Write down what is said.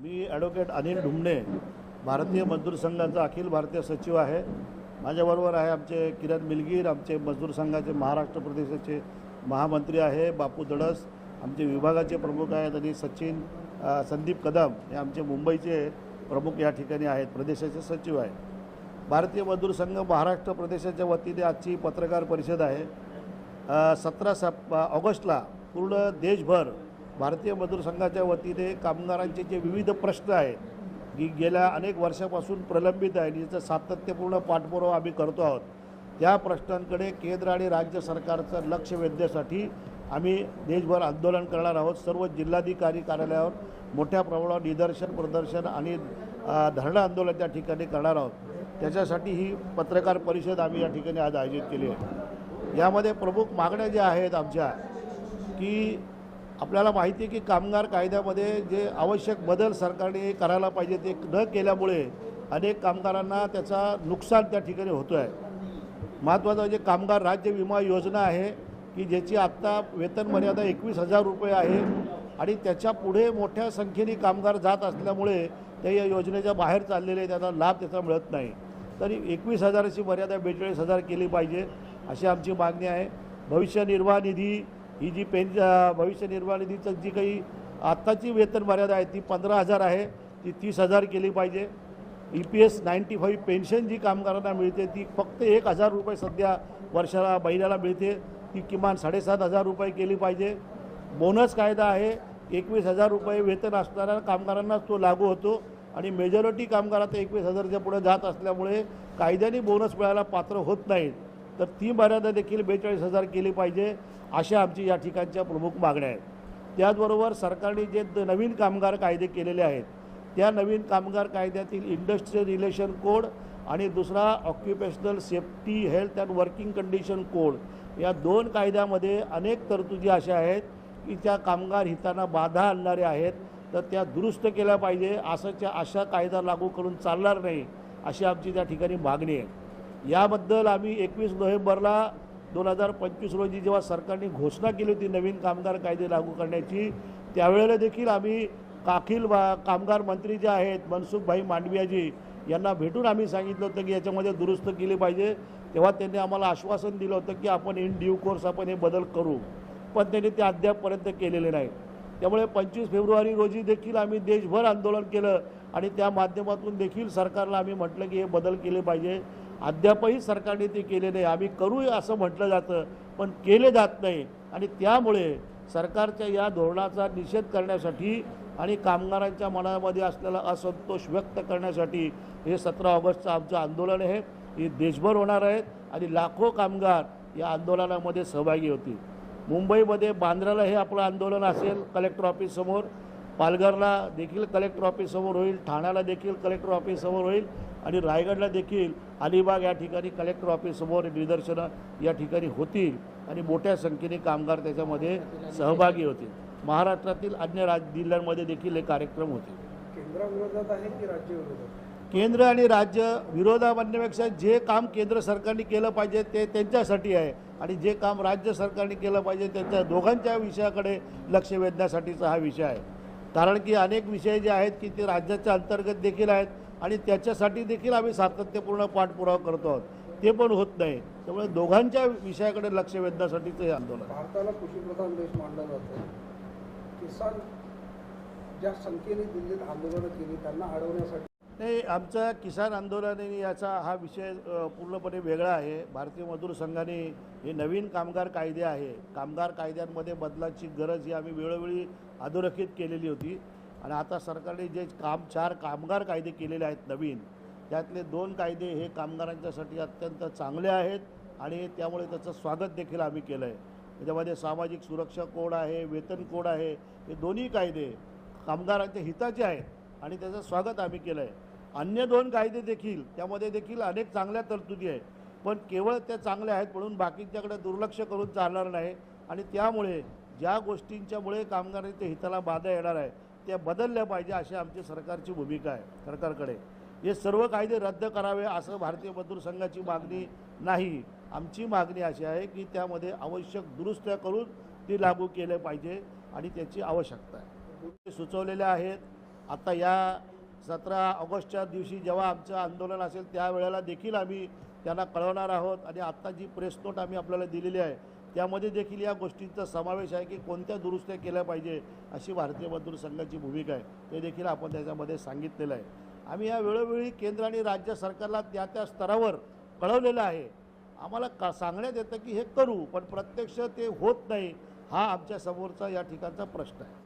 मी advocate Anil ढुमणे, भारतीय मजदूर संघाचा अखिल भारतीय सचिव आहे। माझ्याबरोबर आहे आमचे किरण मिलगीर, आमचे मजदूर संघाचे महाराष्ट्र प्रदेशाचे महामंत्री आहे बापू दडस, आमचे विभागाचे प्रमुख आहेत आणि संदीप कदम हे आमचे मुंबईचे प्रमुख या ठिकाणी आहेत, प्रदेशाचे सचिव आहेत। भारतीय मजदूर संघ महाराष्ट्र प्रदेशाच्या वतीने आजची पत्रकार परिषद आहे। 17 ऑगस्टला पूर्ण देशभर भारतीय मजदूर संघाच्या वतीने कामगारांचे जे विविध प्रश्न आहेत की गेल्या अनेक वर्षापासून प्रलंबित आहे, ज्याचा सातत्यपूर्ण पाठपुरावा आम्ही करतो आहोत, त्या प्रश्नांकडे केंद्र आणि राज्य सरकारचं लक्ष वेधण्यासाठी आम्ही देशभर आंदोलन करणार आहोत। सर्व जिल्हाधिकारी कार्यालयावर मोठ्या प्रमाणावर निदर्शन, प्रदर्शन आणि धरणं आंदोलन त्या ठिकाणी करणार आहोत। त्याच्यासाठी ही पत्रकार परिषद आम्ही या ठिकाणी आज आयोजित केली आहे। यामध्ये प्रमुख मागण्या ज्या आहेत आमच्या की आपल्याला माहिती आहे की कामगार कायद्यामध्ये जे आवश्यक बदल सरकारने करायला पाहिजे ते न केल्यामुळे अनेक कामगारांना त्याचा नुकसान त्या ठिकाणी होतो आहे। महत्त्वाचं म्हणजे कामगार राज्य विमा योजना आहे की ज्याची आत्ता वेतन मर्यादा 21,000 रुपये आहे आणि त्याच्या पुढे मोठ्या संख्येने कामगार जात असल्यामुळे ते या योजनेच्या बाहेर चाललेले, त्यांना लाभ त्याचा मिळत नाही। तरी 21,000ची मर्यादा 42,000 केली पाहिजे अशी आमची मागणी आहे। भविष्य निर्वाह निधी ही जी भविष्य निर्वाह निधीचं जी काही आत्ताची वेतन मर्यादा आहे ती 15,000 आहे, ती 30,000 केली पाहिजे। EPS 95 पेन्शन जी कामगारांना मिळते ती फक्त 1,000 रुपये सध्या वर्षाला महिन्याला मिळते, ती किमान 7,500 रुपये केली पाहिजे। बोनस कायदा आहे, 21,000 रुपये वेतन असणाऱ्या कामगारांनाच तो लागू होतो आणि मेजॉरिटी कामगार आता 21,000च्या पुढे जात असल्यामुळे कायद्याने बोनस मिळायला पात्र होत नाहीत, तर ती मर्यादा देखील 42,000 केली पाहिजे अशा आमची या ठिकाणच्या प्रमुख मागण्या आहेत। त्याचबरोबर सरकारने जे नवीन कामगार कायदे केलेले आहेत त्या नवीन कामगार कायद्यातील इंडस्ट्रियल रिलेशन कोड आणि दुसरा occupational safety health and working condition code, या दोन कायद्यामध्ये अनेक तरतुदी अशा आहेत की त्या कामगार हितांना बाधा आणणाऱ्या आहेत, तर त्या दुरुस्त केल्या पाहिजे। अशा कायदा लागू करून चालणार नाही अशी आमची त्या ठिकाणी मागणी आहे। याबद्दल आम्ही 21 नोव्हेंबरला 2025 रोजी जेव्हा सरकारने घोषणा केली होती नवीन कामगार कायदे लागू करण्याची, त्यावेळेला देखील आम्ही कामगार मंत्री जे आहेत मनसुखभाई मांडवियाजी यांना भेटून आम्ही सांगितलं होतं की याच्यामध्ये दुरुस्त केली पाहिजे। तेव्हा त्यांनी आम्हाला आश्वासन दिलं होतं की आपण इन ड्यू कोर्स आपण हे बदल करू, पण त्यांनी ते अद्यापपर्यंत केलेले नाही। त्यामुळे 25 फेब्रुवारी रोजी देखील आम्ही देशभर आंदोलन केलं आणि त्या माध्यमातून देखील सरकारला आम्ही म्हटलं की हे बदल केले पाहिजे। अद्यापही सरकारने ते केले नाही। आम्ही करू असं म्हटलं जातं पण केले जात नाही आणि त्यामुळे सरकारच्या या धोरणाचा निषेध करण्यासाठी आणि कामगारांच्या मनामध्ये असलेला असंतोष व्यक्त करण्यासाठी हे 17 ऑगस्टचं आमचं आंदोलन आहे, हे देशभर होणार आहे आणि लाखो कामगार या आंदोलनामध्ये सहभागी होतील। मुंबईमध्ये बांद्राला हे आपलं आंदोलन असेल कलेक्टर ऑफिससमोर, पालघरला देखील कलेक्टर ऑफिससमोर होईल, ठाण्याला देखील कलेक्टर ऑफिससमोर होईल आणि रायगडला देखील अलिबाग या ठिकाणी कलेक्टर ऑफिससमोर निदर्शनं या ठिकाणी होतील आणि मोठ्या संख्येने कामगार त्याच्यामध्ये सहभागी होतील। महाराष्ट्रातील अन्य जिल्ह्यांमध्ये देखील हे कार्यक्रम होतील। केंद्राविरोधात आहे की राज्य विरोधात? केंद्र आणि राज्य विरोधा म्हणण्यापेक्षा जे काम केंद्र सरकारने केलं पाहिजे ते त्यांच्यासाठी आहे आणि जे काम राज्य सरकारने केलं पाहिजे त्यांच्या दोघांच्या विषयाकडे लक्ष वेधण्यासाठीचा हा विषय आहे। कारण की अनेक विषय जे आहेत की ते राज्याच्या अंतर्गत देखील आहेत आणि त्याच्यासाठी देखील आम्ही सातत्यपूर्ण पाठपुरावा करतो आहोत, ते पण होत नाही। त्यामुळे दोघांच्या विषयाकडे लक्ष वेधण्यासाठीचं हे आंदोलन। भारताला कृषीप्रधान देश मानला जातो, किसान ज्या संख्येने दिल्लीत आंदोलनं केली त्यांना अडवण्यासाठी नाही, आमचा किसान आंदोलनाने याचा हा विषय पूर्णपणे वेगळा आहे। भारतीय मजदूर संघाने हे नवीन कामगार कायदे आहे, कामगार कायद्यांमध्ये बदलाची गरज ही आम्ही वेळोवेळी अधोरेखित केलेली होती आणि आता सरकारने जे 4 कामगार कायदे केलेले आहेत नवीन, त्यातले 2 कायदे हे कामगारांच्यासाठी अत्यंत चांगले आहेत आणि त्यामुळे त्याचं स्वागत देखील आम्ही केलं आहे। त्याच्यामध्ये सामाजिक सुरक्षा कोड आहे, वेतन कोड आहे, हे दोन्ही कायदे कामगारांच्या हिताचे आहेत आणि त्याचं स्वागत आम्ही केलं आहे। अन्य 2 कायदे देखील त्यामध्ये देखील अनेक चांगल्या तरतुदी आहेत, पण केवळ त्या चांगल्या आहेत म्हणून बाकीच्याकडे दुर्लक्ष करून चालणार नाही आणि त्यामुळे ज्या गोष्टींच्यामुळे कामगारांच्या हिताला बाधा येणार आहे त्या बदलल्या पाहिजे अशी आमची सरकारची भूमिका आहे। सरकारकडे हे सर्व कायदे रद्द करावे असं भारतीय मजदूर संघाची मागणी नाही। आमची मागणी अशी आहे की त्यामध्ये आवश्यक दुरुस्त्या करून ती लागू केले पाहिजे आणि त्याची आवश्यकता आहे। सुचवलेल्या आहेत आता या 17 ऑगस्टच्या दिवशी जेव्हा आमचं आंदोलन असेल त्यावेळेला देखील आम्ही त्यांना कळवणार आहोत आणि आत्ता जी प्रेस नोट आम्ही आपल्याला दिलेली आहे त्यामध्ये देखील या गोष्टींचा समावेश आहे की कोणत्या दुरुस्त्या केल्या पाहिजे अशी भारतीय मजदूर संघाची भूमिका आहे ते देखील आपण त्याच्यामध्ये सांगितलेलं आहे. आम्ही या वेळोवेळी केंद्र आणि राज्य सरकारला त्या त्या स्तरावर कळवलेलं आहे. आम्हाला सांगण्यात येतं की हे करू पण प्रत्यक्ष ते होत नाही हा आमच्या समोरचा या ठिकाणचा प्रश्न आहे.